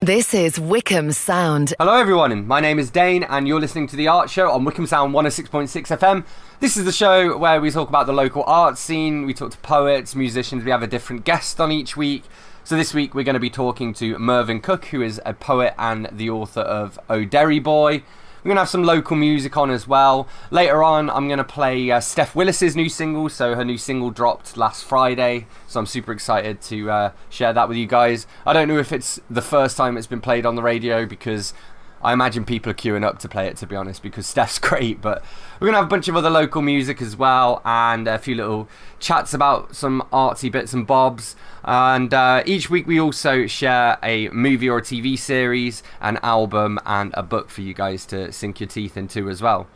This is Wycombe Sound. Hello everyone, my name is Dane and you're listening to The Art Show on Wycombe Sound 106.6 FM. This is the show where we talk about the local art scene, we talk to poets, musicians, we have a different guest on each week. So this week we're going to be talking to Mervyn Cooke, who is a poet and the author of O Derry Boy. We're going to have some local music on as well. Later on, I'm going to play Steph Willis's new single. So her new single dropped last Friday. So I'm super excited to share that with you guys. I don't know if it's the first time it's been played on the radio because I imagine people are queuing up to play it, to be honest, because Steph's great. But we're going to have a bunch of other local music as well and a few little chats about some artsy bits and bobs. And each week we also share a movie or a TV series, an album and a book for you guys to sink your teeth into as well.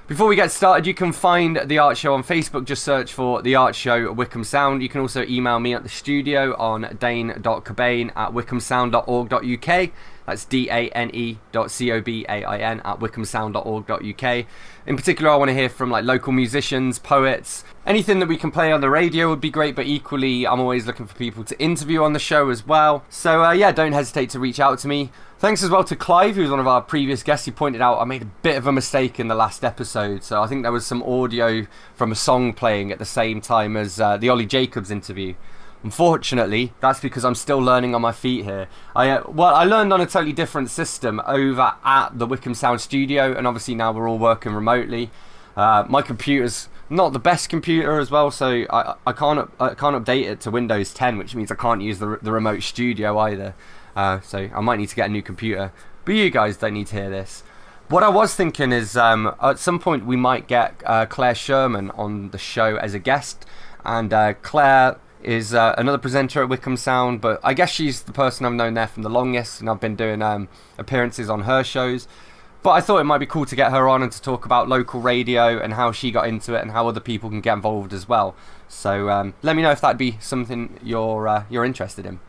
Before we get started, you can find The Art Show on Facebook. Just search for The Art Show Wycombe Sound. You can also email me at the studio on dane.cobain@wycombesound.org.uk. That's dane.cobain at wycombesound.org.uk. In particular, I want to hear from like local musicians, poets. Anything that we can play on the radio would be great, but equally, I'm always looking for people to interview on the show as well. So yeah, don't hesitate to reach out to me. Thanks as well to Clive, who was one of our previous guests. He pointed out I made a bit of a mistake in the last episode. So I think there was some audio from a song playing at the same time as the Olly Jacobs interview. Unfortunately, that's because I'm still learning on my feet here. I learned on a totally different system over at the Wycombe Sound studio, and obviously now we're all working remotely. My computer's not the best computer as well, so I can't update it to Windows 10, which means I can't use the remote studio either. So I might need to get a new computer. But you guys don't need to hear this. What I was thinking is at some point we might get Claire Sherman on the show as a guest, and Claire is another presenter at Wycombe Sound, but I guess she's the person I've known there from the longest, and I've been doing appearances on her shows. But I thought it might be cool to get her on and to talk about local radio and how she got into it and how other people can get involved as well. So let me know if that'd be something you're interested in.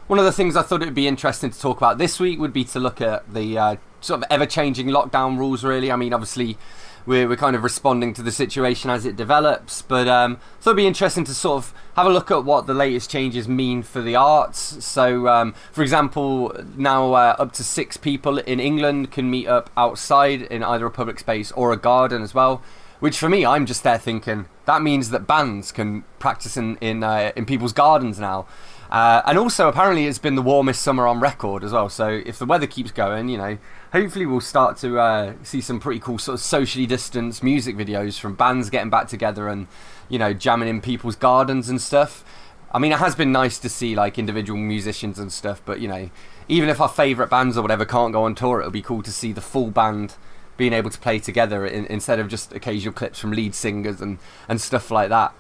One of the things I thought it would be interesting to talk about this week would be to look at the sort of ever-changing lockdown rules, really. I mean, obviously, we're kind of responding to the situation as it develops, but thought it'd be interesting to sort of have a look at what the latest changes mean for the arts. So, for example, now up to 6 people in England can meet up outside in either a public space or a garden as well, which for me, I'm just there thinking, that means that bands can practice in people's gardens now. And also, apparently, it's been the warmest summer on record as well. So if the weather keeps going, you know, hopefully we'll start to see some pretty cool sort of socially distanced music videos from bands getting back together and, you know, jamming in people's gardens and stuff. I mean, it has been nice to see, like, individual musicians and stuff. But, you know, even if our favourite bands or whatever can't go on tour, it'll be cool to see the full band being able to play together instead of just occasional clips from lead singers and stuff like that.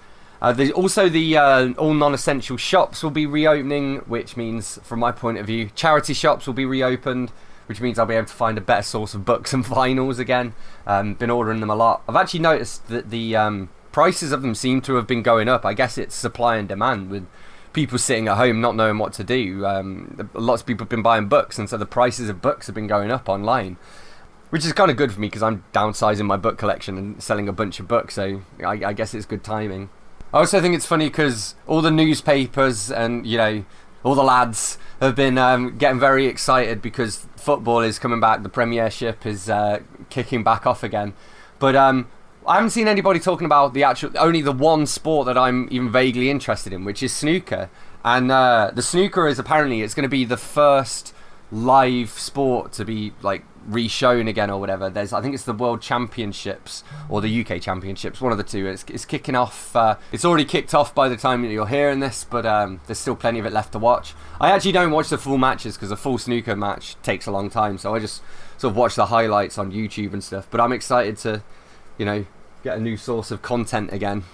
Also, the all non-essential shops will be reopening, which means, from my point of view, charity shops will be reopened, which means I'll be able to find a better source of books and vinyls again. Been ordering them a lot. I've actually noticed that the prices of them seem to have been going up. I guess it's supply and demand, with people sitting at home not knowing what to do. Lots of people have been buying books, and so the prices of books have been going up online, which is kind of good for me because I'm downsizing my book collection and selling a bunch of books, so I guess it's good timing. I also think it's funny because all the newspapers and, you know, all the lads have been getting very excited because football is coming back, the Premiership is kicking back off again. But I haven't seen anybody talking about only the one sport that I'm even vaguely interested in, which is snooker. And the snooker is apparently, it's going to be the first live sport to be like re-shown again or whatever. I think it's the World Championships or the UK Championships, one of the two. It's kicking off. It's already kicked off by the time that you're hearing this, but there's still plenty of it left to watch. I actually don't watch the full matches because a full snooker match takes a long time, so I just sort of watch the highlights on YouTube and stuff. But I'm excited to, you know, get a new source of content again.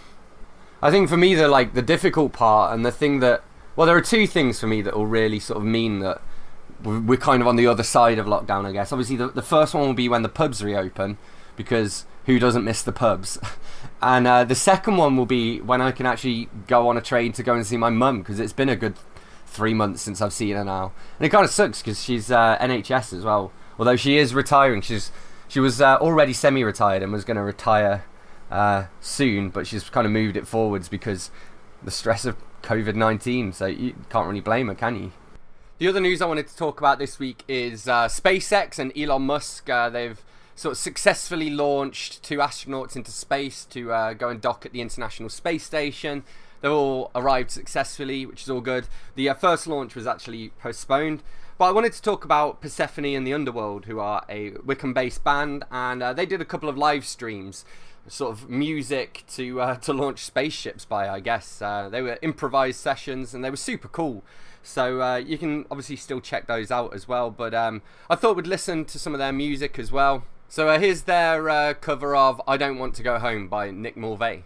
I think for me the difficult part and the thing that, well, there are two things for me that will really sort of mean that we're kind of on the other side of lockdown, I guess. Obviously, the first one will be when the pubs reopen, because who doesn't miss the pubs? And the second one will be when I can actually go on a train to go and see my mum, because it's been a good 3 months since I've seen her now. And it kind of sucks because she's NHS as well. Although she is retiring. She was already semi-retired and was going to retire soon, but she's kind of moved it forwards because the stress of COVID-19, so you can't really blame her, can you? The other news I wanted to talk about this week is SpaceX and Elon Musk. They've sort of successfully launched 2 astronauts into space to go and dock at the International Space Station. They've all arrived successfully, which is all good. The first launch was actually postponed. But I wanted to talk about Persephone In The Underworld, who are a Wycombe-based band, and they did a couple of live streams, sort of music to launch spaceships by, I guess. They were improvised sessions, and they were super cool. So you can obviously still check those out as well. But I thought we'd listen to some of their music as well. So here's their cover of I Don't Want to Go Home by Nick Mulvey.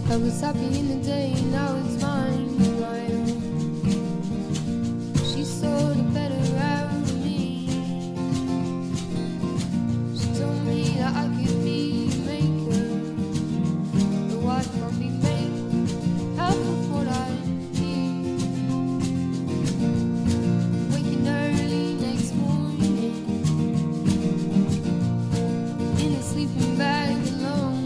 I was happy in the day, now it's mine. She saw the better out of me. She told me that I could be a maker, the wife probably make half of what I need. Waking early next morning in a sleeping bag alone.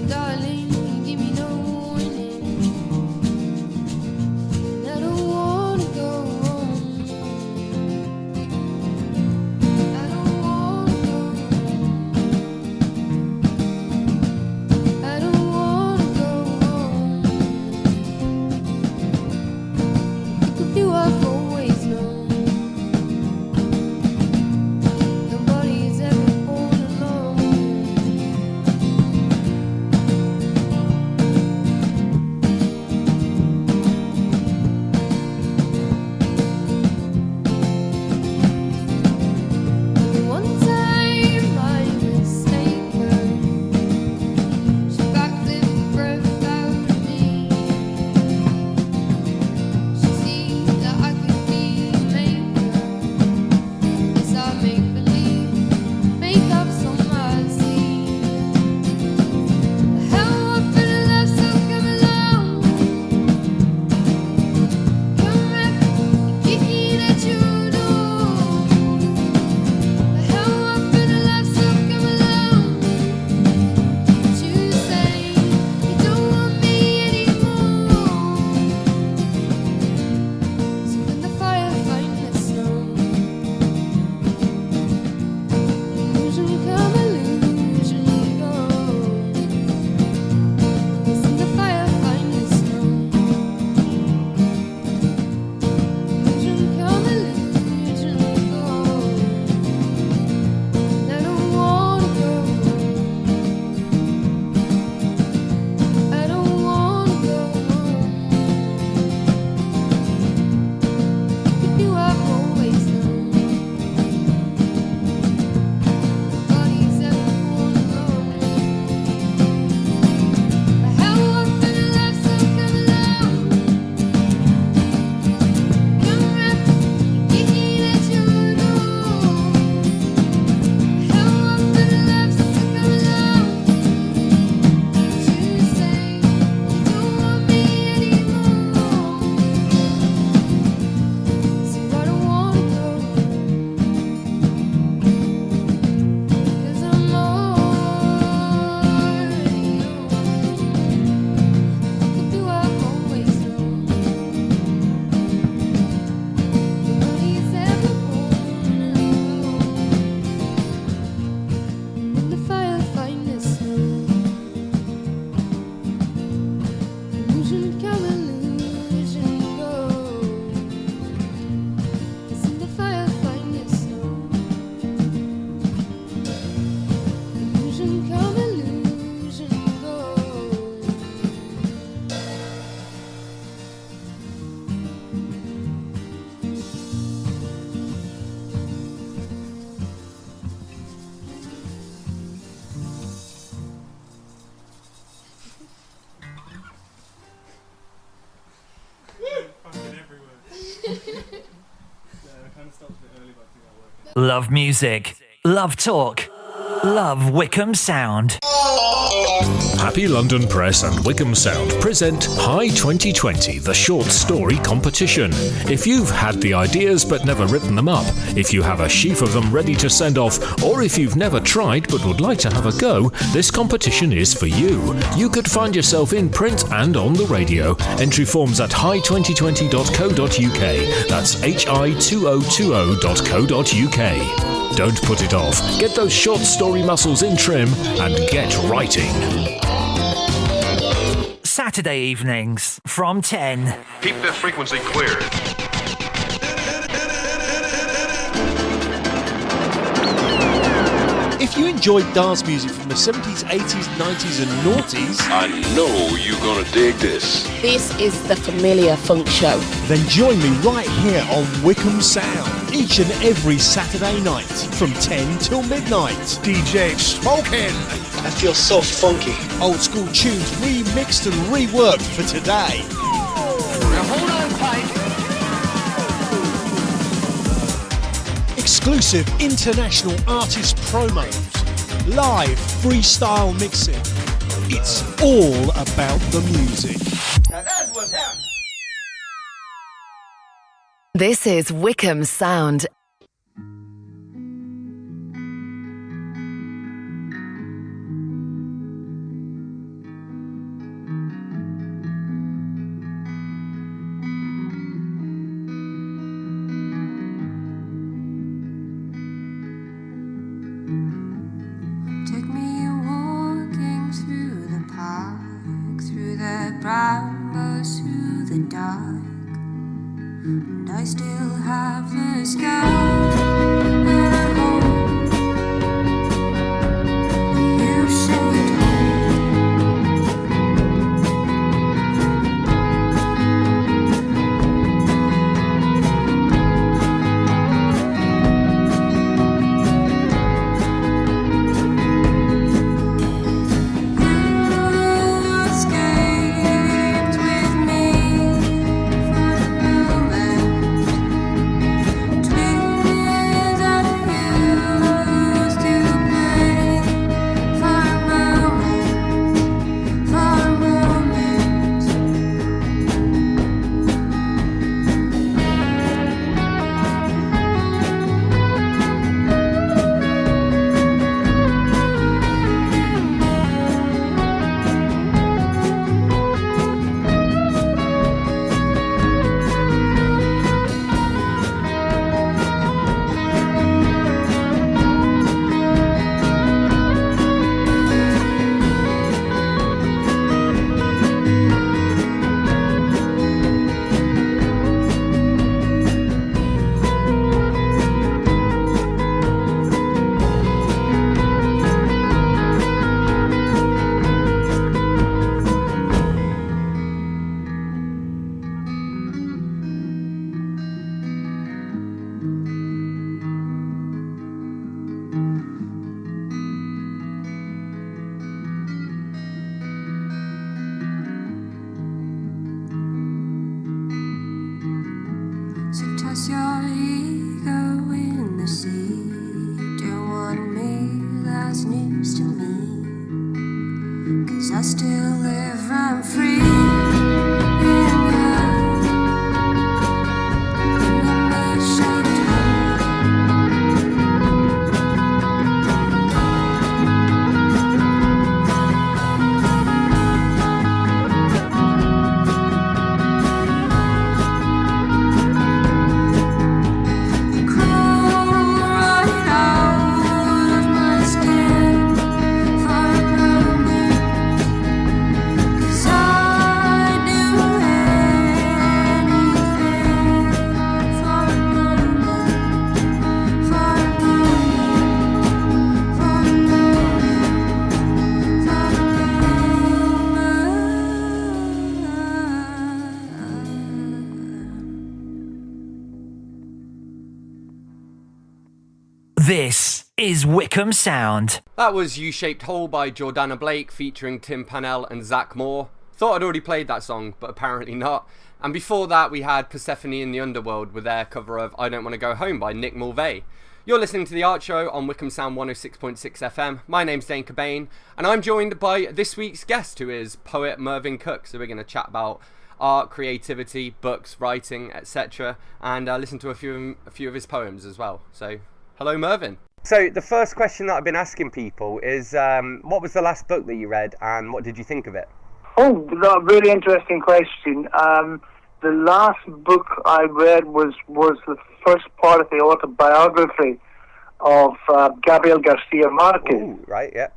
Darling, give me no warning. I don't wanna go home. I don't wanna go home. I don't wanna go home. Think of you I've always known. Nobody is ever born alone. One time I mistake her. She backflipped the breath out of me. She sees that I could be a maker. Yes, I make believe, make up some I see. How often I love so come along. Come back, kicking at your door. How often I love so come along. But you say you don't want me anymore. So when the fire finds the snow, illusion come, illusion go. Yes, when the fire finds the snow, illusion come, illusion go. I don't wanna go home. I don't wanna go home. If you have always known, nobody's ever born alone. But how often a love so come along. Come round, kicking at your door. How often a love so come along. But you say you don't want me anymore. So I don't wanna go, 'cause I'm already yours. Look who I've always known. Nobody's ever born alone. When the fire finds the snow, illusion come, illusion go. Yes, when the fire finds the snow, illusion come, illusion go. Fucking everywhere. Yeah, it kind of stops a bit early, but I think that'll work. Love music. Love talk. Love Wycombe Sound. Happy London Press and Wycombe Sound present High 2020, the short story competition. If you've had the ideas but never written them up, if you have a sheaf of them ready to send off, or if you've never tried but would like to have a go, this competition is for you. You could find yourself in print and on the radio. Entry forms at high2020.co.uk. That's hi2020.co.uk. Don't put it off. Get those short story muscles in trim and get writing. Saturday evenings from 10. Keep that frequency clear. If you enjoyed dance music from the 70s, 80s, 90s and noughties, I know you're gonna dig this. This is the Familiar Funk Show. then join me right here on Wycombe Sound each and every Saturday night from 10 till midnight. DJ Smoking. I feel so funky. Old school tunes remixed and reworked for today. Now hold on tight. Exclusive international artist promos. Live freestyle mixing. It's all about the music. Now that's what's happening. This is Wycombe Sound. Take me walking through the park, through the brambles, through the dark, and I still have the sky and I hold you shaped escaped with me for a moment. Twins and used to play for a moment, for a moment. So toss your ego in the sea. Don't want me, that's news to me. 'Cause I still live, I'm free in you. In me shaped crawl right out of my skin for a moment. 'Cause I'd do anything for a moment, for a moment, for a moment, for a moment. This is Wycombe Sound. That was U-Shaped Hole by Jordanna Blake featuring Tim Pannell and Zach Moore. Thought I'd already played that song, but apparently not. And before that we had Persephone in the Underworld with their cover of I Don't Want to Go Home by Nick Mulvey. You're listening to The Art Show on Wycombe Sound 106.6 FM. My name's Dane Cobain, and I'm joined by this week's guest, who is poet Mervyn Cooke. So we're going to chat about art, creativity, books, writing, etc., and listen to a few of his poems as well. So, hello, Mervyn. So the first question that I've been asking people is, what was the last book that you read, and what did you think of it? Oh, really interesting question. The last book I read was the first part of the autobiography of Gabriel Garcia Marquez. Ooh, right, yeah.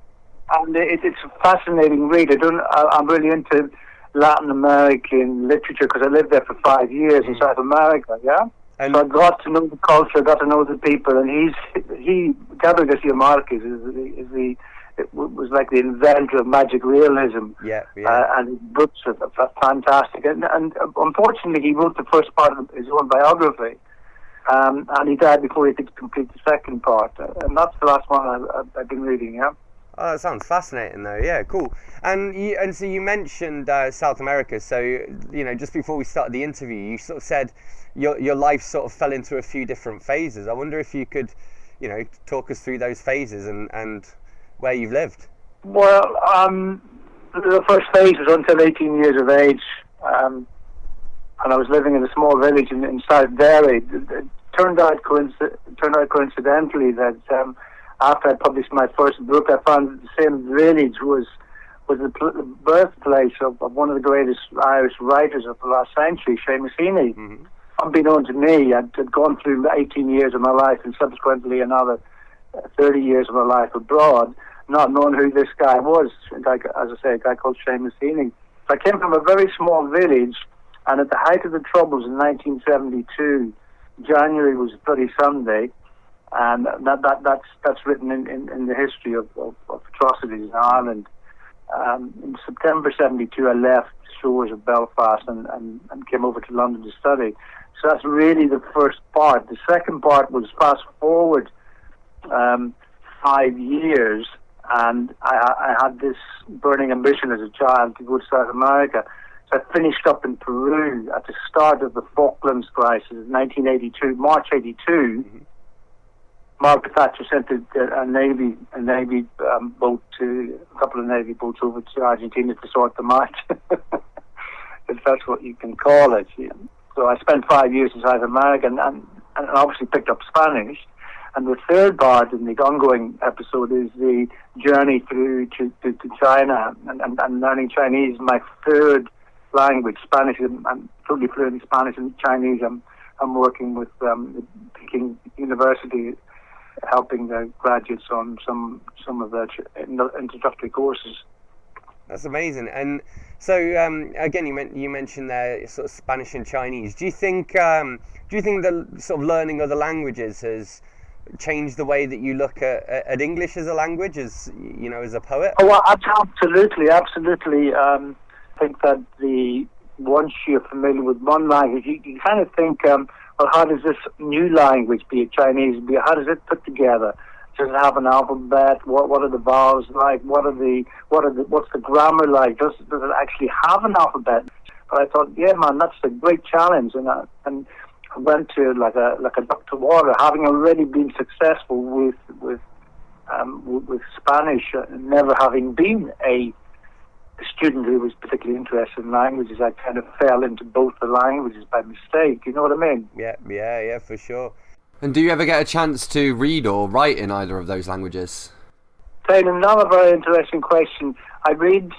And it's a fascinating read. I'm really into Latin American literature because I lived there for 5 years in South America, yeah? And so I got to know the culture, got to know the people, and Gabriel Garcia Marquez was like the inventor of magic realism. Yeah. And his books are fantastic. And unfortunately, he wrote the first part of his own biography, and he died before he could complete the second part. And that's the last one I've been reading, yeah. Oh, that sounds fascinating, though. Yeah, cool. And so you mentioned South America. So, you know, just before we started the interview, you sort of said your life sort of fell into a few different phases. I wonder if you could, you know, talk us through those phases and where you've lived. Well, the first phase was until 18 years of age, and I was living in a small village in South Derry. It turned out coincidentally that after I published my first book, I found that the same village was the birthplace of one of the greatest Irish writers of the last century, Seamus Heaney. Mm-hmm. Unbeknown to me, I'd gone through 18 years of my life and subsequently another 30 years of my life abroad, not knowing who this guy was. As I say, a guy called Seamus Heaney. So I came from a very small village, and at the height of the Troubles in 1972, January was Bloody Sunday, and that's written in the history of atrocities in Ireland. In September 72, I left the shores of Belfast and came over to London to study. So that's really the first part. The second part was fast forward 5 years, and I had this burning ambition as a child to go to South America. So I finished up in Peru at the start of the Falklands crisis in 1982, March 82. Mm-hmm. Margaret Thatcher sent a navy boat a couple of navy boats over to Argentina to sort them out, if that's what you can call it. Yeah. So I spent 5 years in South America and obviously picked up Spanish. And the third part in the ongoing episode is the journey through to China and learning Chinese, my third language. Spanish, I'm totally fluent in Spanish, and Chinese I'm working with the Peking University, helping the graduates on some of their introductory courses. That's amazing. And so again, you mentioned there sort of Spanish and Chinese. Do you think the sort of learning of the languages has changed the way that you look at English as a language, as you know, as a poet? Oh, absolutely. I think that once you're familiar with one language, you kind of think, well, how does this new language, be it Chinese, how does it put together? Does it have an alphabet? What are the vowels like? What's the grammar like? Does it actually have an alphabet? But I thought, yeah, man, that's a great challenge, and I went to like a duck to water, having already been successful with Spanish, never having been a student who was particularly interested in languages. I kind of fell into both the languages by mistake. You know what I mean? Yeah, for sure. And do you ever get a chance to read or write in either of those languages? Another very interesting question. I read.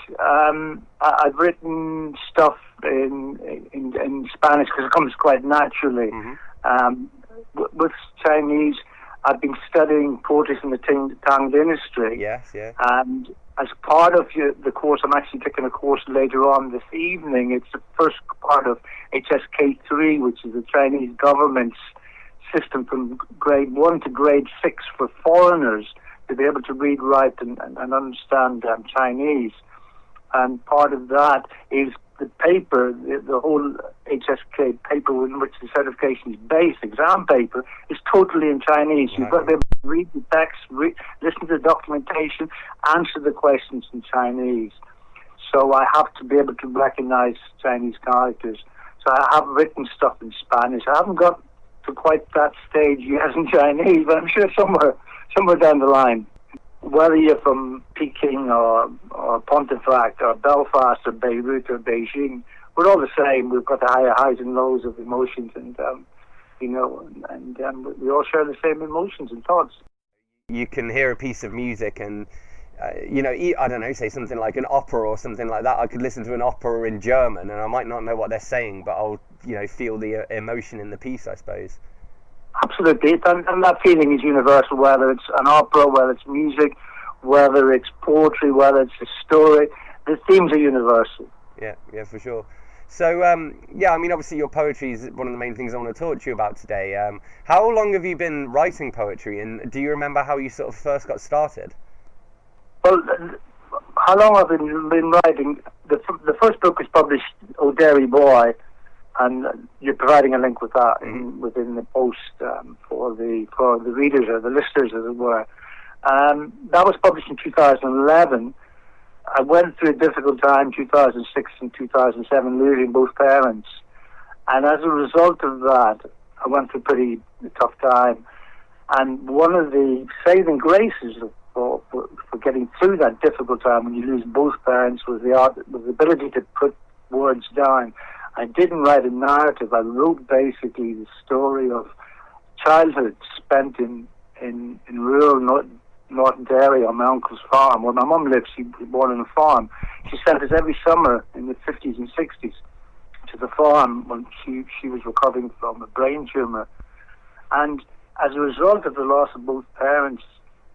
I've written stuff in Spanish because it comes quite naturally. Mm-hmm. With Chinese, I've been studying poetry from the Tang dynasty. Yes. And as part of the course, I'm actually taking a course later on this evening. It's the first part of HSK3, which is the Chinese government's system from grade 1 to grade 6 for foreigners to be able to read, write, and understand Chinese. And part of that is the paper, the whole HSK paper in which the certification is based, exam paper, is totally in Chinese. You've got to be able to read the text, listen to the documentation, answer the questions in Chinese. So I have to be able to recognize Chinese characters. So I have written stuff in Spanish. I haven't got to quite that stage yet in Chinese, but I'm sure somewhere down the line. Whether you're from Peking or Pontefract or Belfast or Beirut or Beijing, we're all the same. We've got the higher highs and lows of emotions, and we all share the same emotions and thoughts. You can hear a piece of music and, I don't know, say something like an opera or something like that. I could listen to an opera in German and I might not know what they're saying, but I'll, feel the emotion in the piece, I suppose. Absolutely, and that feeling is universal, whether it's an opera, whether it's music, whether it's poetry, whether it's a story. The themes are universal. Yeah, for sure. So, obviously your poetry is one of the main things I want to talk to you about today. How long have you been writing poetry, and do you remember how you sort of first got started? Well, how long I've been writing, the first book was published, O Derry Boy, and you're providing a link with that within the post for the readers or the listeners, as it were. That was published in 2011. I went through a difficult time, 2006 and 2007, losing both parents. And as a result of that, I went through a pretty tough time. And one of the saving graces for getting through that difficult time when you lose both parents was the ability to put words down. I didn't write a narrative. I wrote basically the story of childhood spent in rural Northern Derry on my uncle's farm, where my mum lives. She was born on a farm. She sent us every summer in the 50s and 60s to the farm when she was recovering from a brain tumour. And as a result of the loss of both parents,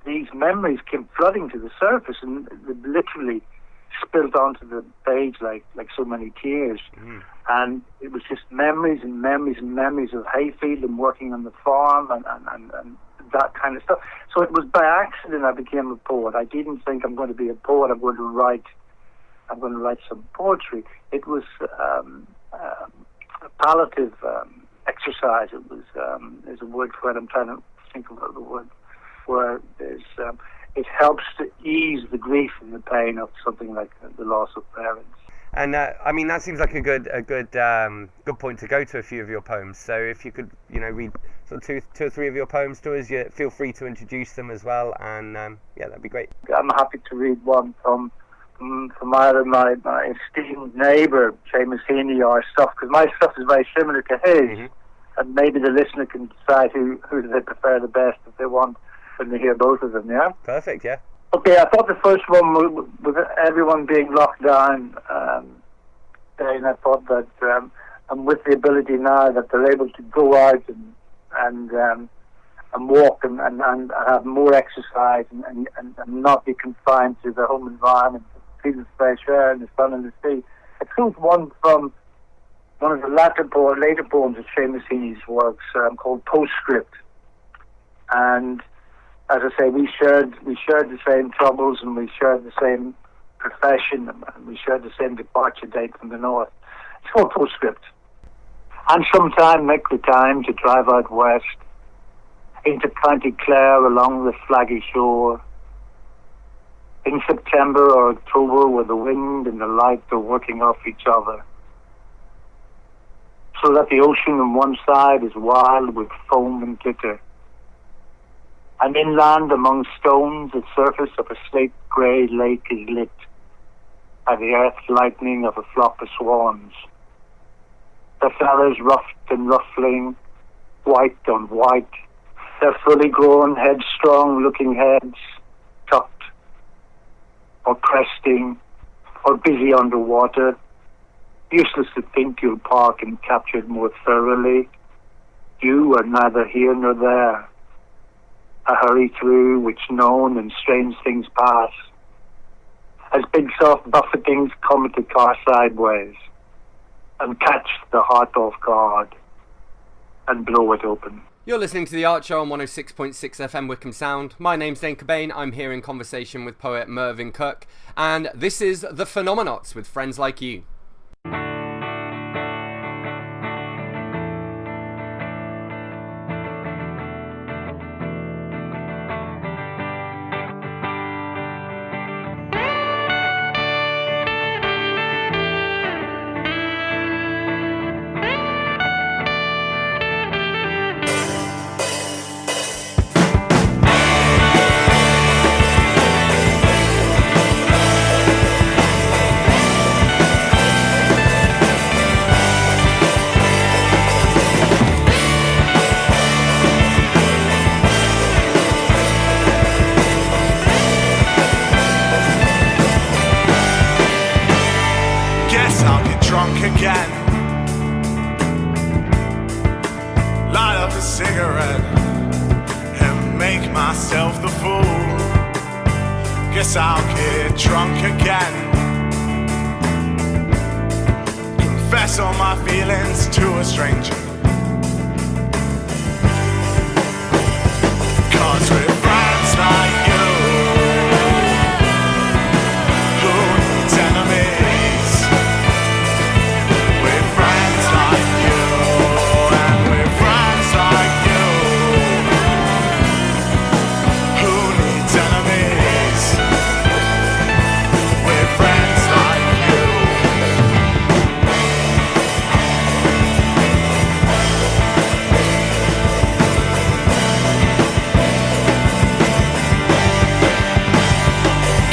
these memories came flooding to the surface, and they literally spilled onto the page like so many tears. And it was just memories and memories and memories of hayfield and working on the farm and that kind of stuff. So it was by accident I became a poet. I didn't think I'm going to be a poet. I'm going to write some poetry. It was a palliative exercise. It was there's a word for it. I'm trying to think of the word where it helps to ease the grief and the pain of something like the loss of parents. And that seems like a good point to go to a few of your poems. So if you could, read sort of two or three of your poems to us, feel free to introduce them as well. And that'd be great. I'm happy to read one from either my esteemed neighbour Seamus Heaney or stuff, because my stuff is very similar to his, and maybe the listener can decide who they prefer the best if they want when they hear both of them. Yeah. Perfect. Yeah. Okay, I thought the first one, with everyone being locked down, Dane, I thought that, and with the ability now that they're able to go out and walk and have more exercise and not be confined to their home environment, feel the fresh air and the sun and the sea. I chose one from one of the later poems of Seamus Heaney's works called Postscript. And as I say, we shared the same troubles, and we shared the same profession, and we shared the same departure date from the north. It's called Postscript. And sometime make the time to drive out west into County Clare along the flaggy shore. In September or October, where the wind and the light are working off each other, so that the ocean on one side is wild with foam and glitter. And inland among stones, the surface of a slate-grey lake is lit by the earth lightning of a flock of swans. Their feathers ruffed and ruffling, white on white, their fully grown, headstrong-looking heads tucked or cresting or busy underwater. Useless to think you'll park and captured more thoroughly. You are neither here nor there. A hurry through which known and strange things pass, as big soft buffetings come at the car sideways and catch the heart off guard and blow it open. You're listening to The Art Show on 106.6 FM Wycombe Sound. My name's Dane Cobain. I'm here in conversation with poet Mervyn Cooke, and this is The Phenomenots with Friends Like You. drunk again. Light up a cigarette and make myself the fool. Guess I'll get drunk again. Confess all my feelings to a stranger. 'Cause we're friends like you. Who needs enemies? We're friends like you. And we're friends like you. Who needs enemies? We're friends like you.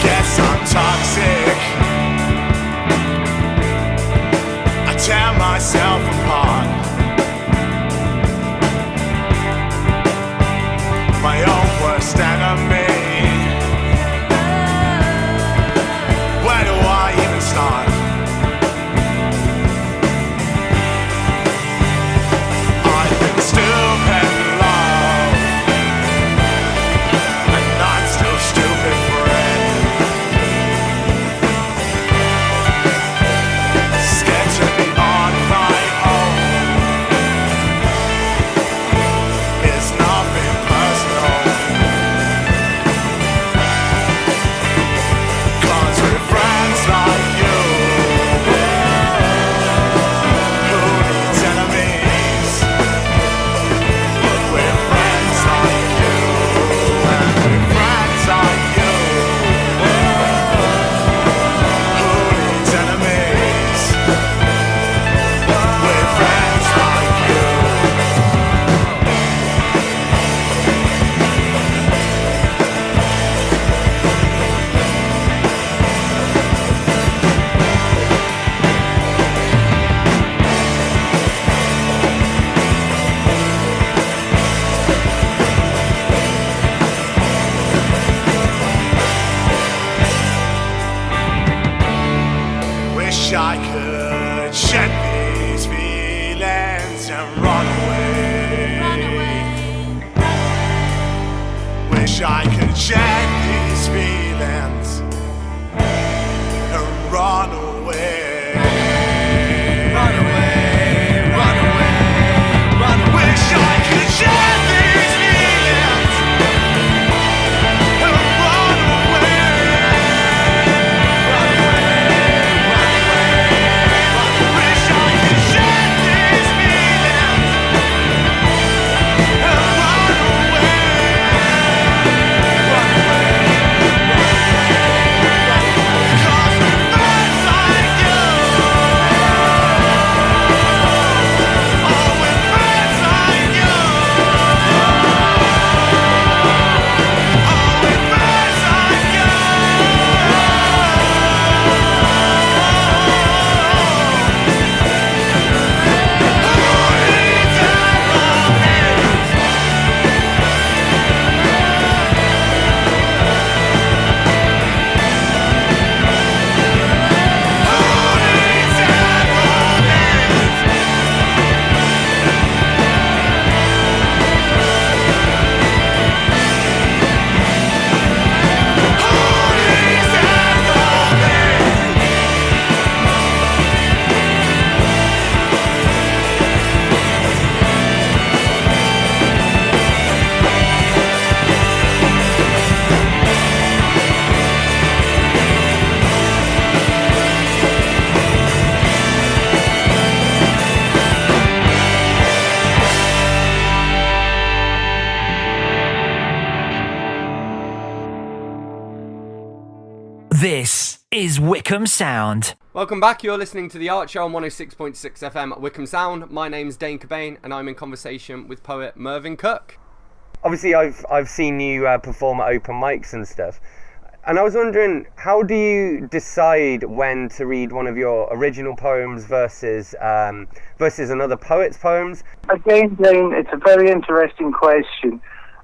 Guess I'm toxic. I tear myself apart. My own worst enemy. Where do I even start? I've been stupid in love, and I'm still stupid for it. Scared to be on my own. It's nothing personal. 'Cause we're friends like you. Who needs enemies? We're friends like you. And we're friends like you. Who needs enemies? We're friends like you. Wish I could shed these feelings and run away. Wish I could shed these feelings and run away. Run away, run away, run away. Wish I could shed these feelings and run away. Run away, run away, run away. Wish I could shed these feelings and run away. Run away, run away, 'cause we're friends like you. Oh, we're friends like you. Oh, we're friends like you. This is Wycombe Sound. Welcome back. You're listening to The Art Show on 106.6 FM at Wycombe Sound. My name's Dane Cobain, and I'm in conversation with poet Mervyn Cooke. Obviously, I've seen you perform at open mics and stuff. And I was wondering, how do you decide when to read one of your original poems versus another poet's poems? Again, Dane, it's a very interesting question,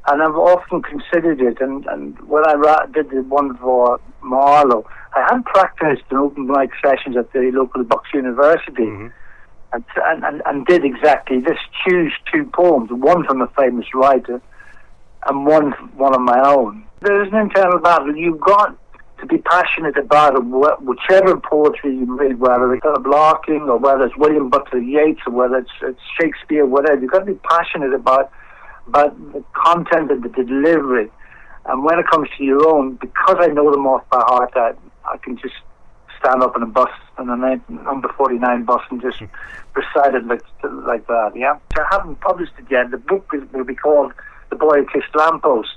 and I've often considered it. And when I did the one for Marlowe, I had practiced in open mic sessions at the local Bucks University, and did exactly this: choose two poems, one from a famous writer, and one of my own. There's an internal battle. You've got to be passionate about it, whichever poetry you read, whether it's Larkin or whether it's William Butler Yeats or whether it's Shakespeare, whatever. You've got to be passionate about the content and the delivery. And when it comes to your own, because I know them off by heart, I can just stand up in a bus, in a number 49 bus, and just recite it like that. Yeah, so I haven't published it yet. The book will be called The Boy Who Kissed Lamppost.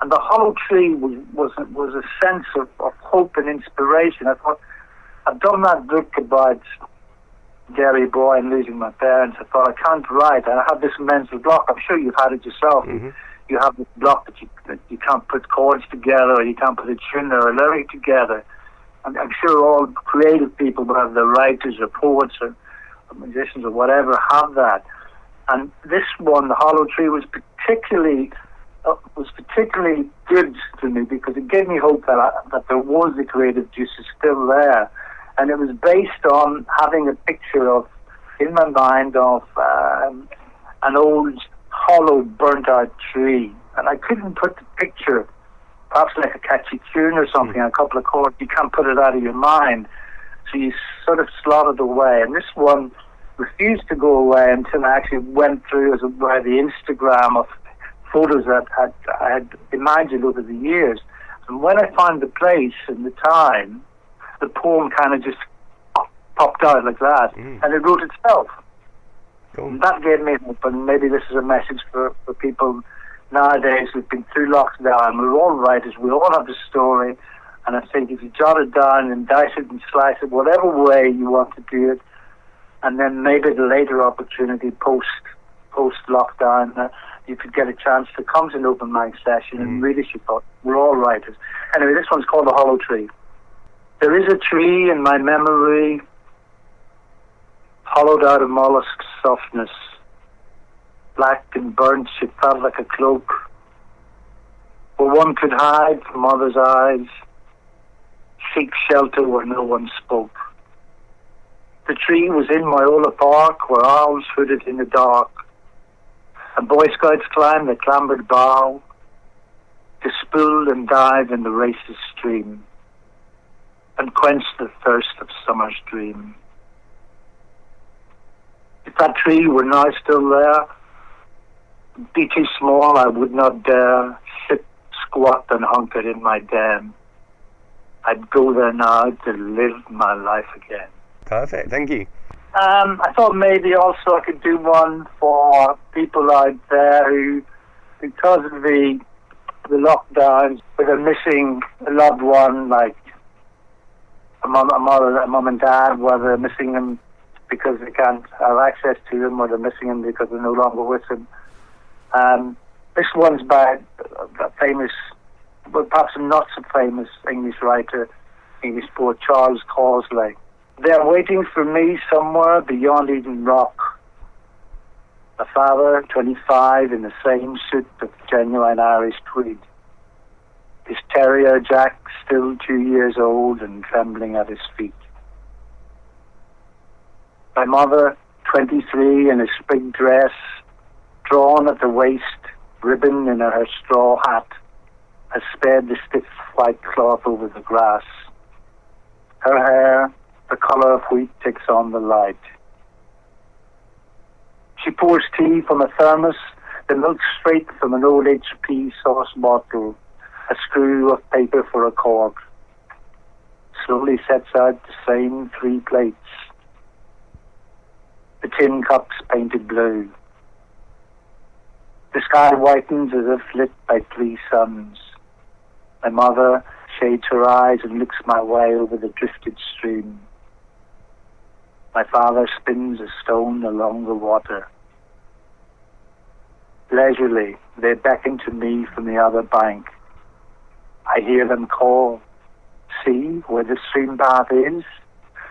And The Hollow Tree was a sense of hope and inspiration. I thought, I've done that book about Derry Boy and losing my parents. I thought, I can't write. And I have this mental block. I'm sure you've had it yourself. You have this block that you can't put chords together, or you can't put a tune or a lyric together. And I'm sure all creative people, whether they're writers or poets or musicians or whatever, have that. And this one, The Hollow Tree, was particularly good to me because it gave me hope that there was the creative juices still there. And it was based on having a picture in my mind of an old hollow burnt out tree, and I couldn't put the picture, perhaps like a catchy tune or something, a couple of chords, you can't put it out of your mind, so you sort of slot it away. And this one refused to go away until I actually went through by the Instagram of photos that I had imagined over the years. And when I found the place and the time, the poem kind of just popped out like that, and it wrote itself. Cool. And that gave me hope, and maybe this is a message for people nowadays who've been through lockdown. We're all writers, we all have a story, and I think if you jot it down and dice it and slice it whatever way you want to do it, and then maybe the later opportunity post-lockdown, you could get a chance to come to an open mic session and read it. You thought, we're all writers. Anyway, this one's called The Hollow Tree. There is a tree in my memory, hollowed out of mollusk softness. Black and burnt, she felt like a cloak, where one could hide from others' eyes, seek shelter where no one spoke. The tree was in Myola Park, where owls hooted in the dark, and Boy Scouts climbed the clambered bough to spool and dive in the racist stream and quench the thirst of summer's dream. If that tree were now still there, it'd be too small, I would not dare sit, squat and hunker in my den. I'd go there now to live my life again. Perfect, thank you. I thought maybe also I could do one for people out there who, because of the lockdowns, where they're missing a loved one, like a mum and dad, whether they're missing them because they can't have access to them, or they're missing them because they're no longer with them. This one's by a famous, but perhaps not so famous English writer, English poet, Charles Causley. They're waiting for me somewhere beyond Eden Rock. A father, 25, in the same suit of genuine Irish tweed. His terrier, Jack, still 2 years old and trembling at his feet. My mother, 23, in a sprig dress, drawn at the waist, ribbon in her straw hat, has spread the stiff white cloth over the grass. Her hair, the colour of wheat, takes on the light. She pours tea from a thermos, the milk straight from an old HP sauce bottle, a screw of paper for a cork. Slowly sets out the same 3 plates. The tin cups painted blue. The sky whitens as if lit by 3 suns. My mother shades her eyes and looks my way over the drifted stream. My father spins a stone along the water. Leisurely, they beckon to me from the other bank. I hear them call. See where the stream path is?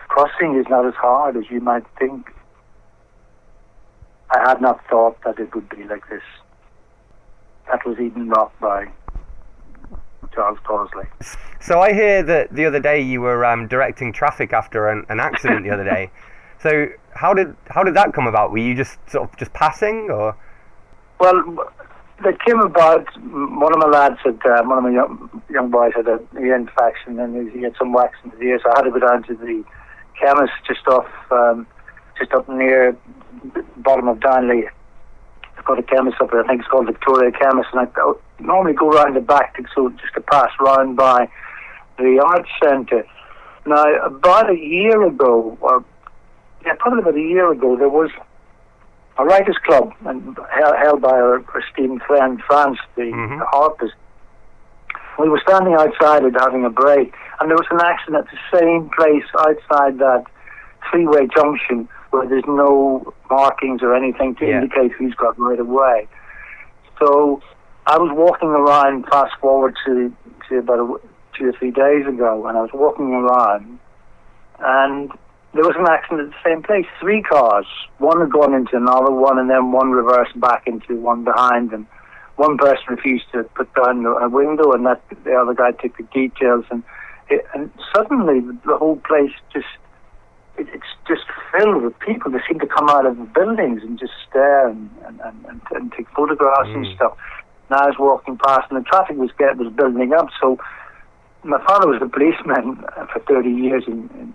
Crossing is not as hard as you might think. I had not thought that it would be like this. That was Eden Rock by Charles Causley. So I hear that the other day you were directing traffic after an accident the other day. So how did that come about? Were you just sort of just passing, or? Well, they came about. One of my lads had, one of my young boys had an ear infection, and he had some wax in his ear, so I had to go down to the chemist just up near the bottom of Darnley. I've got a chemist up there. I think it's called Victoria Chemist, and I normally go round the back just to pass round by the Arts Centre. Now, about a year ago, probably about a year ago, there was a writers' club and held by our esteemed friend France, the harpist. We were standing outside it having a break, and there was an accident at the same place outside that three-way junction where there's no markings or anything to indicate who's got right away. So I was walking around, fast forward to about 2 or 3 days ago, and I was walking around, and there was an accident at the same place. 3 cars. One had gone into another one, and then one reversed back into one behind them. One person refused to put down a window, and the other guy took the details, and suddenly the whole place it's just filled with people. They seem to come out of the buildings and just stare and take photographs and stuff. And I was walking past, and the traffic was building up. So my father was a policeman for 30 years in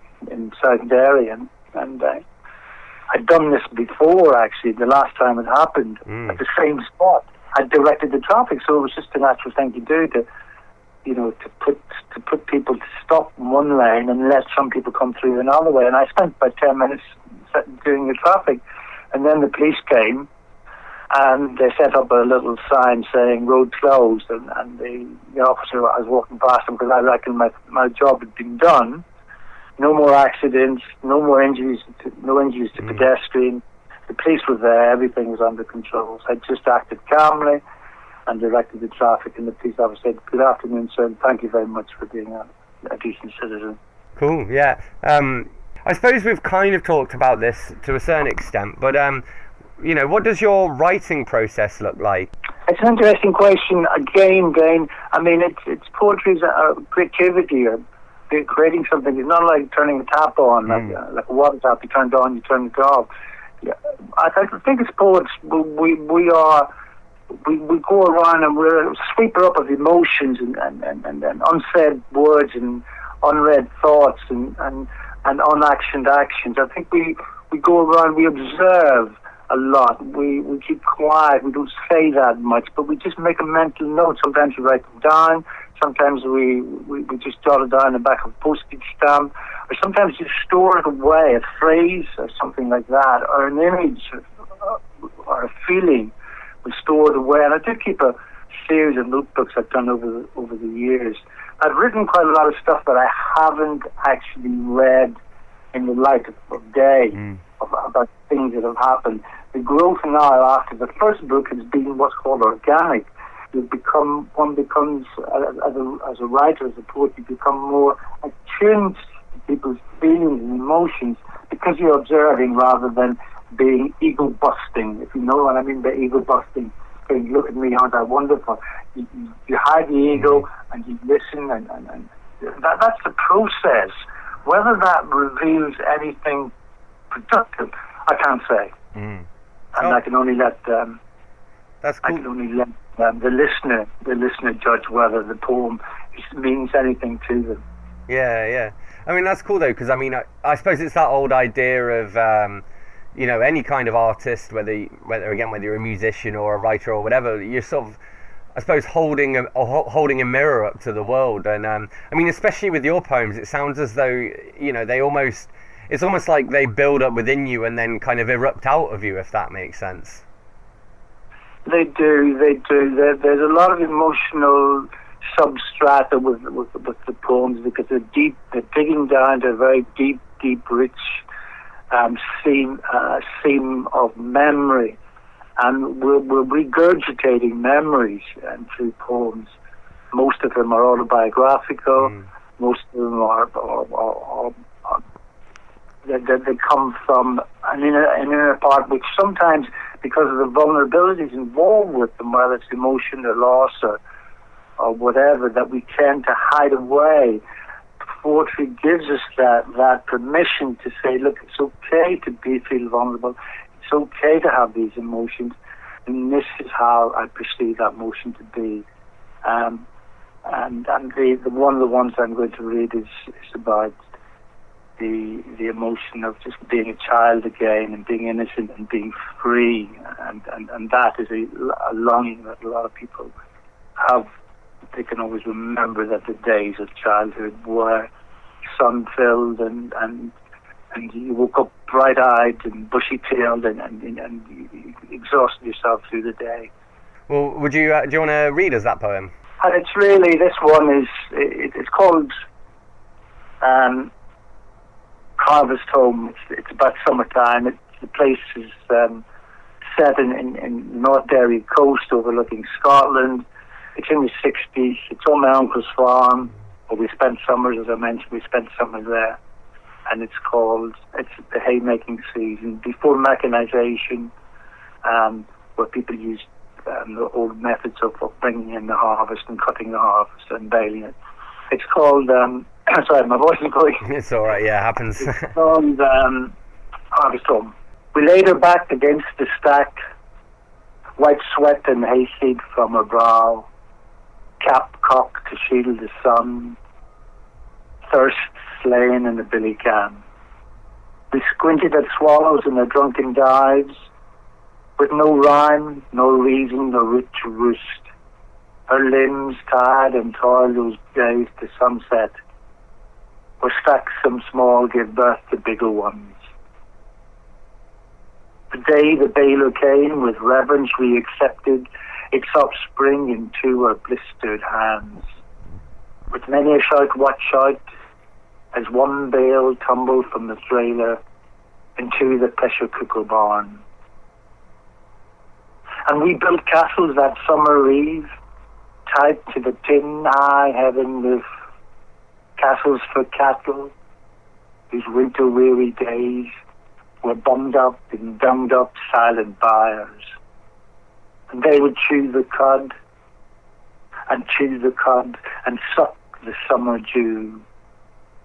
South Derry, and I'd done this before, actually, the last time it happened, at the same spot. I directed the traffic, so it was just a natural thing to do, to put people to stop in one lane and let some people come through another way. And I spent about 10 minutes doing the traffic, and then the police came, and they set up a little sign saying road closed, and the officer, I was walking past him because I reckoned my job had been done. No more accidents, no more injuries, no injuries to pedestrians. The police were there, everything was under control. So I just acted calmly and directed the traffic, and the police officer said, "Good afternoon, sir, and thank you very much for being a decent citizen." Cool, yeah. I suppose we've kind of talked about this to a certain extent, but what does your writing process look like? It's an interesting question. Again, Dane, I mean, it's poetry's creativity, or creating something. It's not like turning a tap on, like a water tap. You turn it on, you turn it off. Yeah, I think as poets, we go around and we're a sweeper up of emotions and unsaid words and unread thoughts and unactioned actions. I think we go around, we observe a lot. We keep quiet. We don't say that much, but we just make a mental note. Sometimes we write them down. Sometimes we just jot it down in the back of a postage stamp, or sometimes just store it away, a phrase or something like that, or an image or a feeling. We store it away. And I do keep a series of notebooks I've done over the years. I've written quite a lot of stuff that I haven't actually read in the light of day, about things that have happened. The growth now after the first book has been what's called organic. One becomes, as a writer, as a poet, you become more attuned to people's feelings and emotions because you're observing rather than being ego-busting, if you know what I mean by ego-busting. Saying, look at me, aren't I wonderful? You hide the ego and you listen, and that's the process. Whether that reveals anything productive, I can't say. And I can only let that's cool. I can only let the listener judge whether the poem means anything to them. Yeah. I mean, that's cool though, because I mean, I suppose it's that old idea of any kind of artist, whether you're a musician or a writer or whatever, you're sort of, I suppose, holding a mirror up to the world. And I mean, especially with your poems, it sounds as though it's almost like they build up within you and then kind of erupt out of you, if that makes sense. They do. There's a lot of emotional substrata with the poems because they're deep. They're digging down to a very deep, rich theme of memory, and we're regurgitating memories through poems. Most of them are autobiographical. Most of them are they come from an inner part, which sometimes, because of the vulnerabilities involved with them, whether it's emotion or loss or or whatever, that we tend to hide away. Poetry gives us that permission to say, look, it's okay to feel vulnerable. It's okay to have these emotions, and this is how I perceive that emotion to be. And the one of the ones I'm going to read is about the emotion of just being a child again and being innocent and being free, and that is a longing that a lot of people have. They can always remember that the days of childhood were sun-filled and you woke up bright-eyed and bushy-tailed and you exhausted yourself through the day. Well, do you want to read us that poem? And it's really, this one is, it's called Harvest Home. It's about summertime. The place is set in North Derry coast overlooking Scotland. It's in the 60s. It's on my uncle's farm, where we spent summers, as I mentioned, we spent summers there. And it's the haymaking season, before mechanization, where people used the old methods of bringing in the harvest and cutting the harvest and baling it. It's called, sorry, my voice is going. It's all right, yeah, it happens. It's called Harvest Home. We laid her back against the stack, white sweat and hayseed from her brow, cap cocked to shield the sun, thirst slain in the billy can. We squinted at swallows in their drunken dives, with no rhyme, no reason, no root to roost. Her limbs tired and toiled those days to sunset, where stacks some small give birth to bigger ones. The day the baler came, with reverence we accepted its offspring into her blistered hands. With many a shout, watch out, as one bale tumbled from the trailer into the pressure cooker barn. And we built castles that summer eve, tied to the tin high heaven roof, castles for cattle, whose winter-weary days were bummed up in dummed-up silent byres. And they would chew the cud, and suck the summer dew,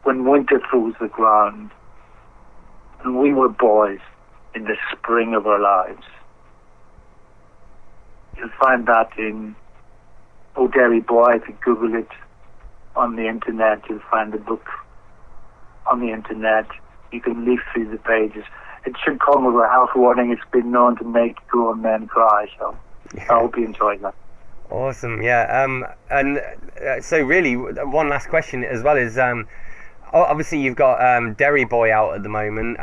when winter froze the ground. And we were boys in the spring of our lives. You'll find that in O Derry Boy. If you Google it on the internet, you'll find the book on the internet. You can leaf through the pages. It should come with a health warning. It's been known to make grown men cry, so I hope you enjoyed that. Awesome, yeah. So really, one last question as well is, obviously you've got Derry Boy out at the moment.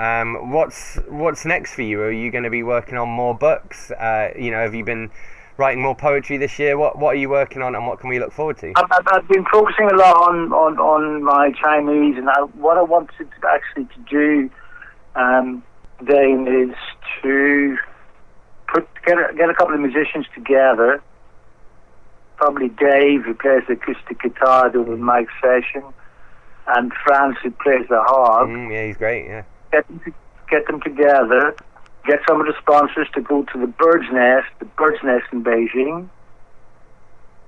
What's next for you? Are you going to be working on more books? Have you been writing more poetry this year? What are you working on, and what can we look forward to? I've been focusing a lot on my Chinese, and what I wanted actually to do, Dane, is to get a couple of musicians together. Probably Dave, who plays the acoustic guitar, doing a mic session, and Franz, who plays the harp. Yeah, he's great. Yeah. Get them together. Get some of the sponsors to go to the Bird's Nest in Beijing,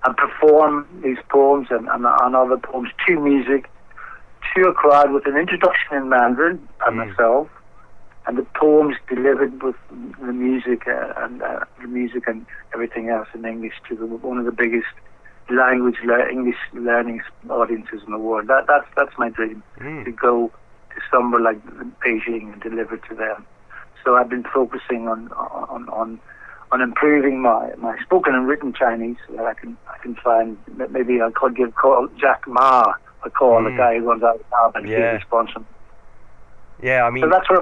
and perform these poems and other poems to music, to a crowd, with an introduction in Mandarin by myself, and the poems delivered with the music and everything else in English to one of the biggest English learning audiences in the world. That's my dream, to go to somewhere like Beijing and deliver to them. So I've been focusing on improving my spoken and written Chinese, so that I can find, maybe I could call Jack Ma a call, the guy who runs out of now, and he'll respond. Yeah, I mean, so that's where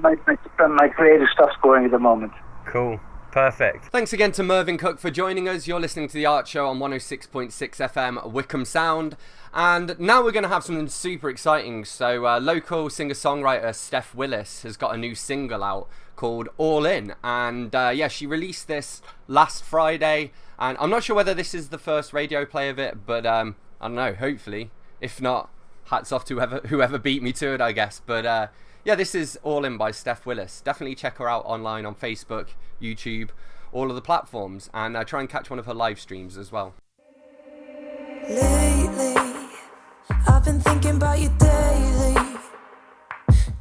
my creative stuff's going at the moment. Cool. Perfect. Thanks again to Mervyn Cooke for joining us. You're listening to The Art Show on 106.6 FM Wycombe Sound. And now we're going to have something super exciting. So local singer-songwriter Steph Willis has got a new single out called All In. And she released this last Friday. And I'm not sure whether this is the first radio play of it, but I don't know, hopefully. If not, hats off to whoever beat me to it, I guess. But this is All In by Steph Willis. Definitely check her out online on Facebook, YouTube, all of the platforms, and try and catch one of her live streams as well. Lately, I've been thinking about you daily.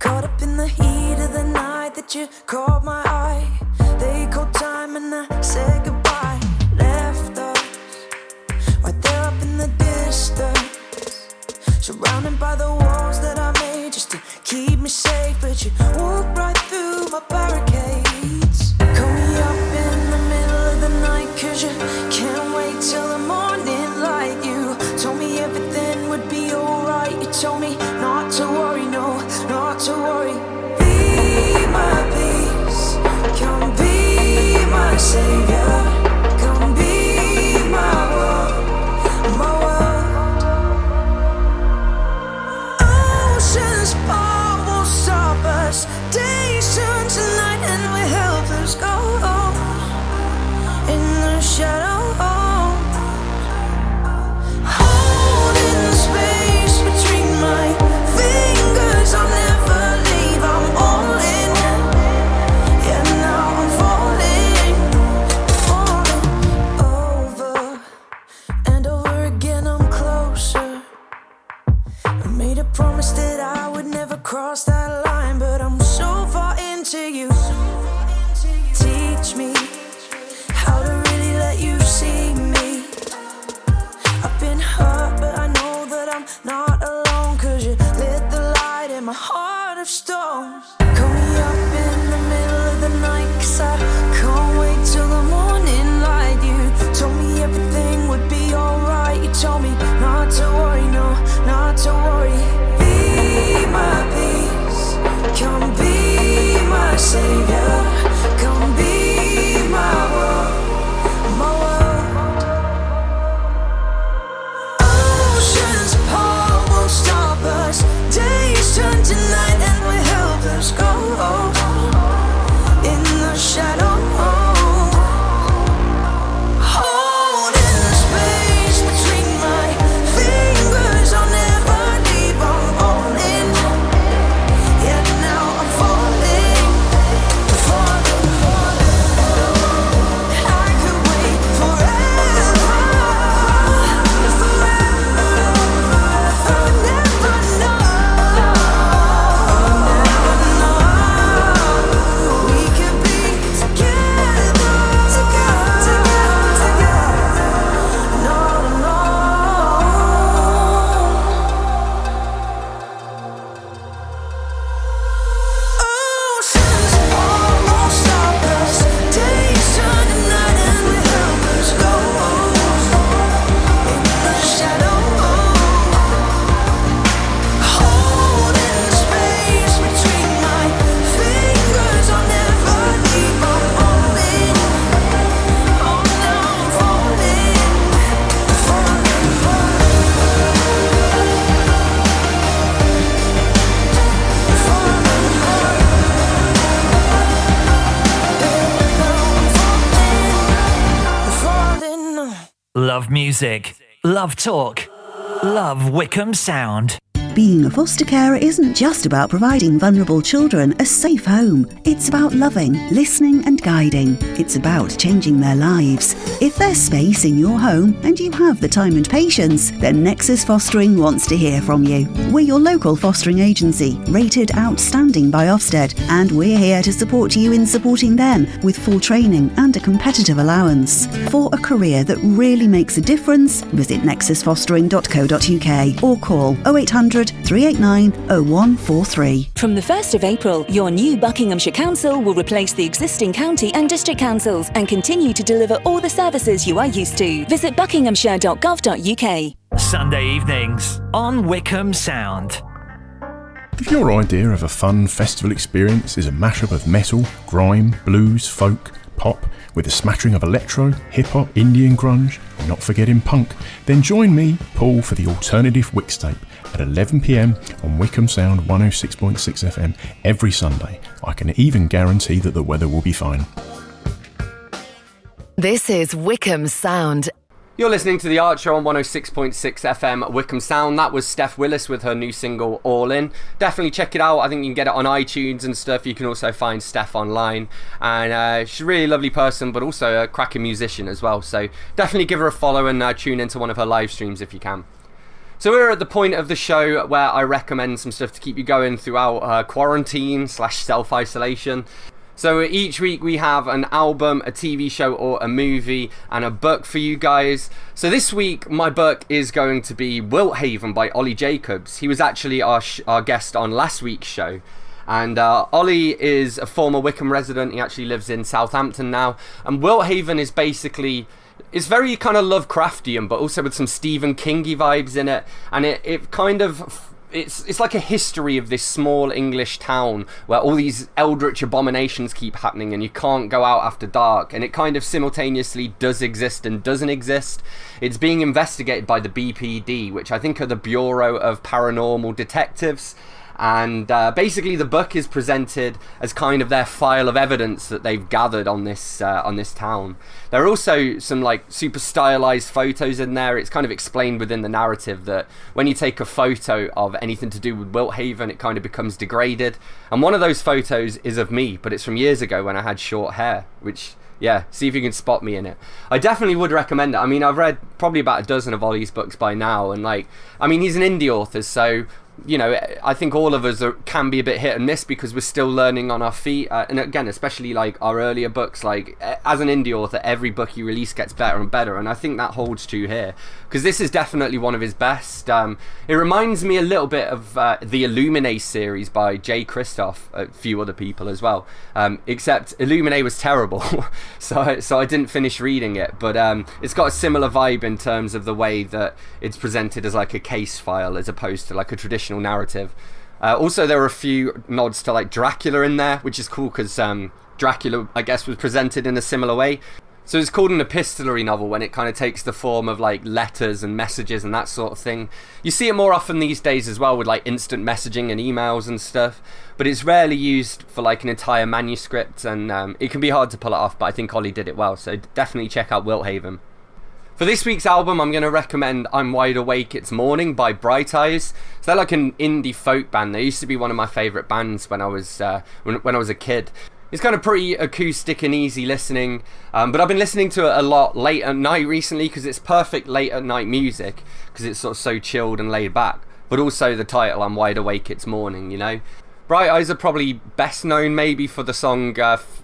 Caught up in the heat of the night that you caught my eye. They called time and I said goodbye. Left us right there up in the distance, surrounded by the walls that I made just to keep me safe. But you walked right through my barricades. Call me up in the middle of the night, 'cause you can't wait till the morning light. You told me everything would be alright. You told me not to worry, no, not to worry. Be my peace, come be my savior, come be my world, my world. Oceans part won't stop us. Days turn to night and we're helpless. Go in the shadow. Holding the space between my fingers. I'll never leave. I'm all in. Yeah, now I'm falling over and over again. I'm closer. I made a promise that I would never cross that line, but I'm so far into you. Teach me how to really let you see me. I've been hurt, but I know that I'm not alone, 'cause you lit the light in my heart of stone. Call me up in the middle of the night, 'cause I can't wait till the morning light. You told me everything would be alright. You told me not to worry, no, not to worry. Be my peace, come be my savior, come be my world, my world. Oceans apart won't stop us. Days turn to night and we're helpless. Go in the shadow. Holding the space between my fingers. I'll never leave. I'm all in. Yeah, now I'm falling, falling. I could wait forever, forever. I'll never know, we could be together, together, no, no. Oceans apart won't stop us. Days turn to night and we're helpless. Go in the shadow. Holding the space between my fingers. I'll never leave. I'm all in. Oh, now I'm falling, falling, falling. Love music, love talk, love Wycombe Sound. Being a foster carer isn't just about providing vulnerable children a safe home. It's about loving, listening and guiding. It's about changing their lives. If there's space in your home and you have the time and patience, then Nexus Fostering wants to hear from you. We're your local fostering agency, rated outstanding by Ofsted, and we're here to support you in supporting them with full training and a competitive allowance. For a career that really makes a difference, visit nexusfostering.co.uk or call 0800 389 0143. From the 1st of April, your new Buckinghamshire Council will replace the existing county and district councils and continue to deliver all the services you are used to. Visit buckinghamshire.gov.uk. Sunday evenings on Wycombe Sound. If your idea of a fun festival experience is a mashup of metal, grime, blues, folk, pop, with a smattering of electro, hip-hop, indie and grunge, and not forgetting punk, then join me, Paul, for the Alternative Wixtape at 11pm on Wycombe Sound 106.6 FM every Sunday. I can even guarantee that the weather will be fine. This is Wycombe Sound. You're listening to The Art Show on 106.6 FM Wycombe Sound. That was Steph Willis with her new single, All In. Definitely check it out. I think you can get it on iTunes and stuff. You can also find Steph online. And she's a really lovely person, but also a cracking musician as well. So definitely give her a follow and tune into one of her live streams if you can. So we're at the point of the show where I recommend some stuff to keep you going throughout quarantine / self-isolation. So each week we have an album, a TV show or a movie and a book for you guys. So this week my book is going to be Wilthaven by Olly Jacobs. He was actually our guest on last week's show. And Olly is a former Wycombe resident. He actually lives in Southampton now. And Wilthaven is basically... it's very kind of Lovecraftian, but also with some Stephen Kingy vibes in it. And it kind of... It's like a history of this small English town where all these eldritch abominations keep happening and you can't go out after dark, and it kind of simultaneously does exist and doesn't exist. It's being investigated by the BPD, which I think are the Bureau of Paranormal Detectives. And basically the book is presented as kind of their file of evidence that they've gathered on this town. There are also some like super stylized photos in there. It's kind of explained within the narrative that when you take a photo of anything to do with Wilthaven, it kind of becomes degraded. And one of those photos is of me, but it's from years ago when I had short hair, which... yeah, see if you can spot me in it. I definitely would recommend it. I mean, I've read probably about a dozen of Olly's books by now, and like, I mean, he's an indie author, so, you know, I think all of us can be a bit hit and miss because we're still learning on our feet. And again, especially like our earlier books, like as an indie author, every book you release gets better and better. And I think that holds true here because this is definitely one of his best. It reminds me a little bit of the Illuminae series by J. Christoph, a few other people as well. Except Illuminae was terrible, so I didn't finish reading it. But it's got a similar vibe in terms of the way that it's presented as like a case file as opposed to like a traditional narrative. Also, there are a few nods to like Dracula in there, which is cool because Dracula, I guess, was presented in a similar way. So it's called an epistolary novel when it kind of takes the form of like letters and messages and that sort of thing. You see it more often these days as well with like instant messaging and emails and stuff, but it's rarely used for like an entire manuscript, and it can be hard to pull it off, but I think Olly did it well, so definitely check out Wilthaven. For this week's album, I'm going to recommend I'm Wide Awake, It's Morning by Bright Eyes. So they're like an indie folk band. They used to be one of my favourite bands when I was when I was a kid. It's kind of pretty acoustic and easy listening, but I've been listening to it a lot late at night recently because it's perfect late at night music because it's sort of so chilled and laid back. But also the title, I'm Wide Awake, It's Morning, you know. Bright Eyes are probably best known maybe for the song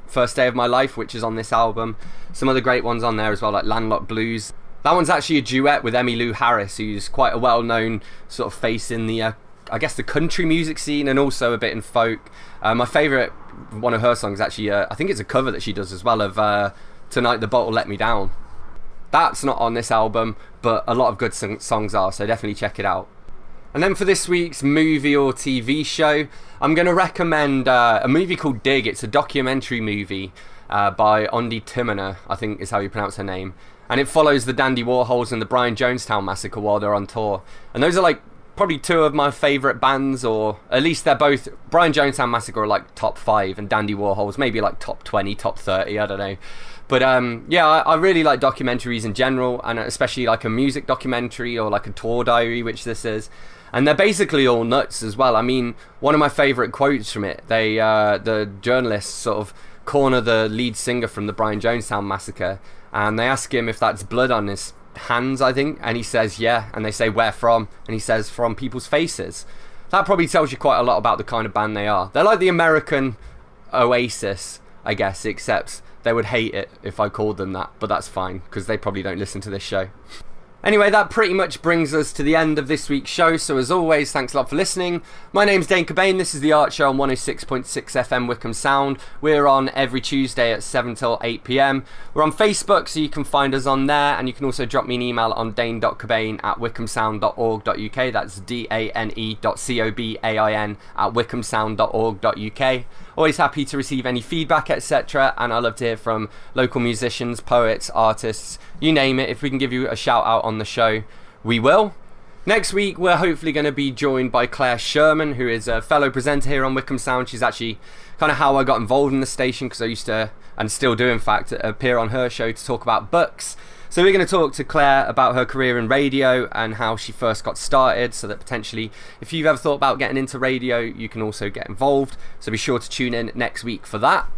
First Day of My Life, which is on this album. Some other great ones on there as well, like Landlocked Blues. That one's actually a duet with Emmylou Harris, who's quite a well-known sort of face in the, I guess, the country music scene and also a bit in folk. My favourite one of her songs actually, I think it's a cover that she does as well of Tonight the Bottle Let Me Down. That's not on this album, but a lot of good songs are, so definitely check it out. And then for this week's movie or TV show, I'm going to recommend a movie called Dig. It's a documentary movie by Ondi Timona, I think is how you pronounce her name. And it follows the Dandy Warhols and the Brian Jonestown Massacre while they're on tour. And those are like probably two of my favourite bands, or at least they're both. Brian Jonestown Massacre are like top 5 and Dandy Warhols maybe like top 20, top 30, I don't know. But yeah, I really like documentaries in general, and especially like a music documentary or like a tour diary, which this is. And they're basically all nuts as well. I mean, one of my favourite quotes from it, the journalists sort of corner the lead singer from the Brian Jonestown Massacre, and they ask him if that's blood on his hands, I think, and he says yeah, and they say where from, and he says from people's faces. That probably tells you quite a lot about the kind of band they are. They're like the American Oasis, I guess, except they would hate it if I called them that, but that's fine because they probably don't listen to this show. Anyway, that pretty much brings us to the end of this week's show, so as always, thanks a lot for listening. My name's Dane Cobain, this is The Art Show on 106.6 FM Wycombe Sound. We're on every Tuesday at 7 till 8 PM. We're on Facebook, so you can find us on there, and you can also drop me an email on dane.cobain@wycombesound.org.uk, that's dane.cobain@wycombesound.org.uk. Always happy to receive any feedback, etc., and I love to hear from local musicians, poets, artists, you name it. If we can give you a shout out on the show, we will. Next week we're hopefully going to be joined by Claire Sherman, who is a fellow presenter here on Wycombe Sound. She's actually kind of how I got involved in the station, because I used to, and still do in fact, appear on her show to talk about books. So we're going to talk to Claire about her career in radio and how she first got started, so that potentially if you've ever thought about getting into radio, you can also get involved. So be sure to tune in next week for that.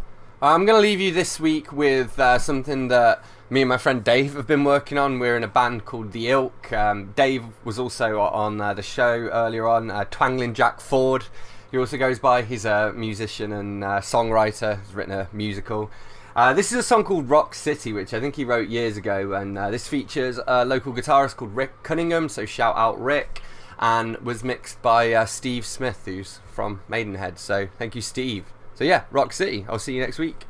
I'm going to leave you this week with something that me and my friend Dave have been working on. We're in a band called The Ilk. Dave was also on the show earlier on, Twangling Jack Ford. He also goes by, he's a musician and songwriter, he's written a musical. This is a song called Rock City, which I think he wrote years ago, and this features a local guitarist called Rick Cunningham, so shout out Rick, and was mixed by Steve Smith, who's from Maidenhead, so thank you, Steve. So yeah, Rock City, I'll see you next week.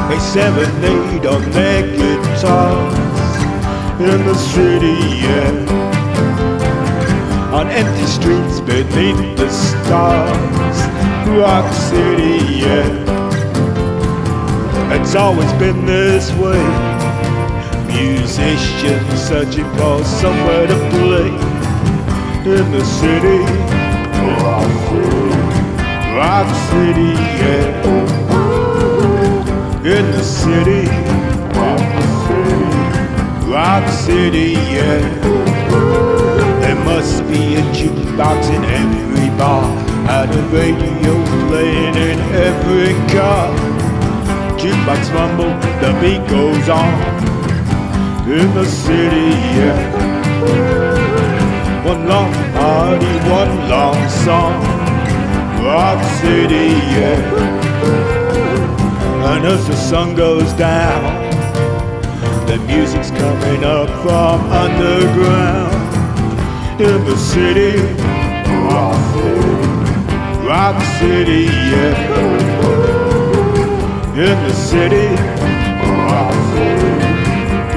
They serenade on their guitars in the city, yeah. On empty streets beneath the stars, Rock City, yeah. It's always been this way. Musicians searching for somewhere to play in the city, Rock City, Rock City, yeah. In the city, Rock City, yeah. There must be a jukebox in every bar, and a radio playing in every car. Jukebox rumble, the beat goes on. In the city, yeah. One long party, one long song. Rock City, yeah. And as the sun goes down, the music's coming up from underground. In the city, Rock City, Rock City, yeah. In the city, Rock City,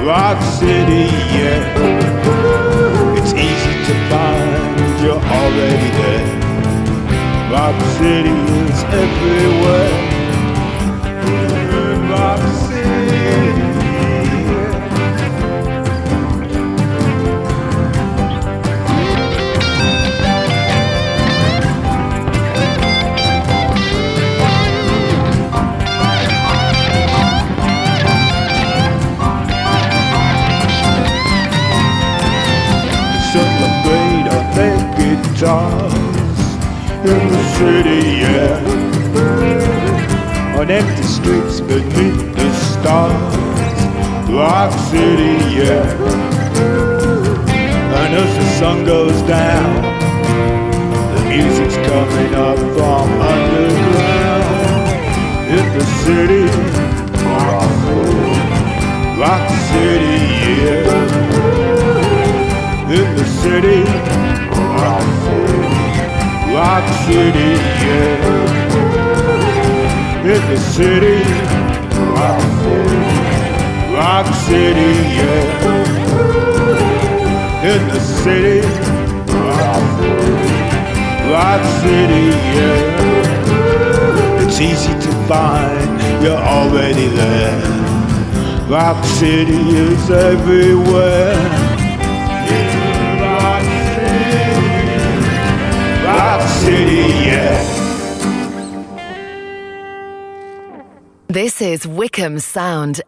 Rock City, yeah. It's easy to find, you're already there. Rock City is everywhere. Rock City. Celebrate on their guitars in the city, yeah. On empty streets beneath the stars, Rock City, yeah. And as the sun goes down, the music's coming up from underground. In the city, Rock City, Rock City, yeah. In the city, Rock City, Rock City, yeah. In the city, Rock City, Rock City, yeah. In the city, Rock City, Rock City, yeah. It's easy to find, you're already there. Rock City is everywhere. Rock City, Rock City, yeah. This is Wycombe Sound